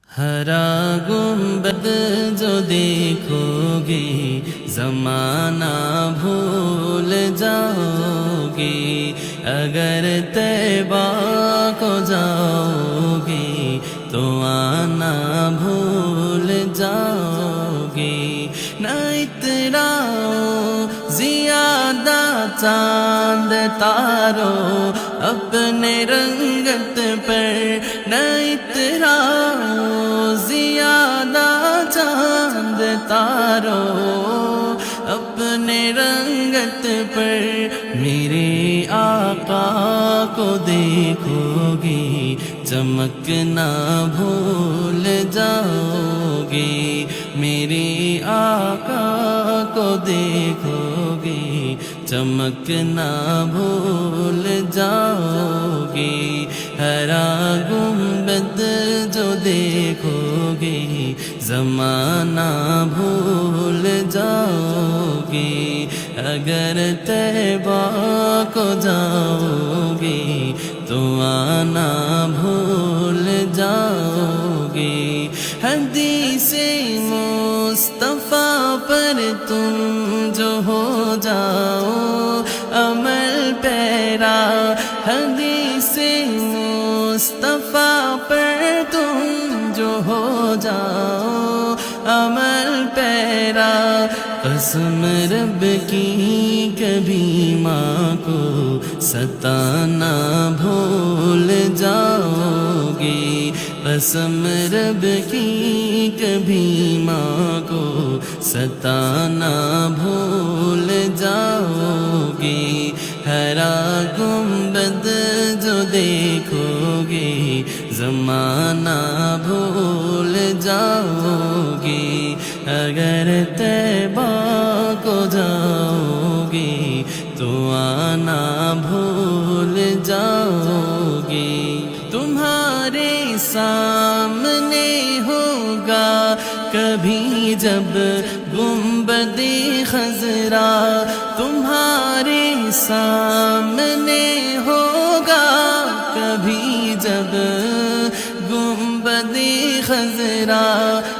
ہرا گنبد جو دیکھو گے زمانہ بھول جاؤ گے، اگر طیبہ کو جاؤ گے تو آنا بھول جاؤ گے۔ نہ اتراؤ زیادہ چاند تاروں اپنے رنگت پر، نہ اتراؤ زیادہ چاند تاروں اپنے رنگت پر، میرے آقا کو دیکھو گے چمکنا بھول جاؤ گے، میرے آقا کو دیکھو گے چمکنا بھول جاؤ گے۔ ہرا گنبد جو دیکھو گے زمانہ بھول جاؤ گے، اگر طیبہ کو جاؤ گے تو آنا بھول جاؤ گے۔ حدیث مصطفیٰ پر تم جو ہو جاؤ عمل پیرا، حدیث مصطفیٰ پر تم جو ہو جاؤ عمل پیرا، قسم رب کی کبھی ماں کو ستانا بھول جاؤ گے، قسم رب کی کبھی ماں کو ستانا بھول جاؤ گے۔ ہرا گنبد جو دیکھو گے زمانہ بھول جاؤ گے، اگر طیبہ کو جاؤ گے تو آنا بھول جاؤ گے۔ تمہارے سامنے ہوگا کبھی جب گنبد خضرا، تمہارے سامنے ہوگا کبھی جب گنبد خضرا،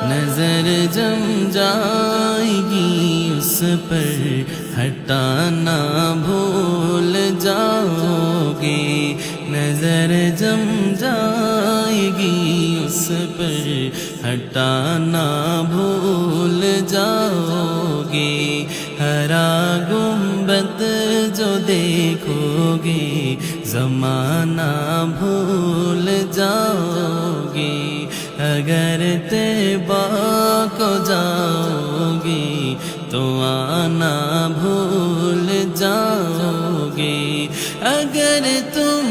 نظر جم جائے گی اس پر ہٹانا بھول جاؤ گے، نظر جم جائے گی اس پر ہٹانا بھول جاؤ گے۔ ہرا گنبد جو دیکھو گے زمانہ بھول جاؤ گے، اگر طیبہ کو جاؤ گے تو آنا بھول جاؤ گے۔ اگر تم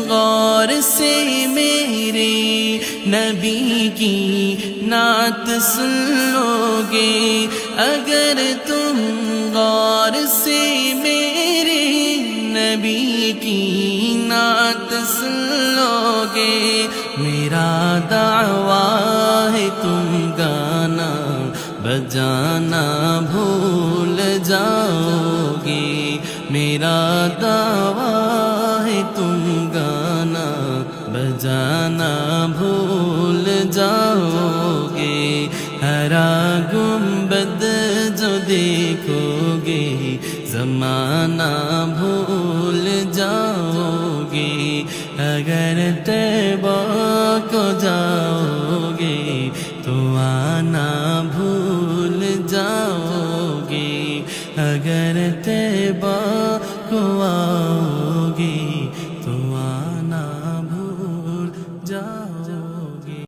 غور سے میرے نبی کی نعت سن لو گے، اگر تم غور سے میرے نبی کی نعت سن لو گے، میرا دعویٰ ہے تم گانا بجانا بھول جاؤ گے، میرا دعویٰ ہے تم گانا بجانا بھول جاؤ گے۔ ہرا گنبد جو دیکھو گے زمانہ بھول جاؤ گے، اگر طیبہ کو جاؤ گے تو آنا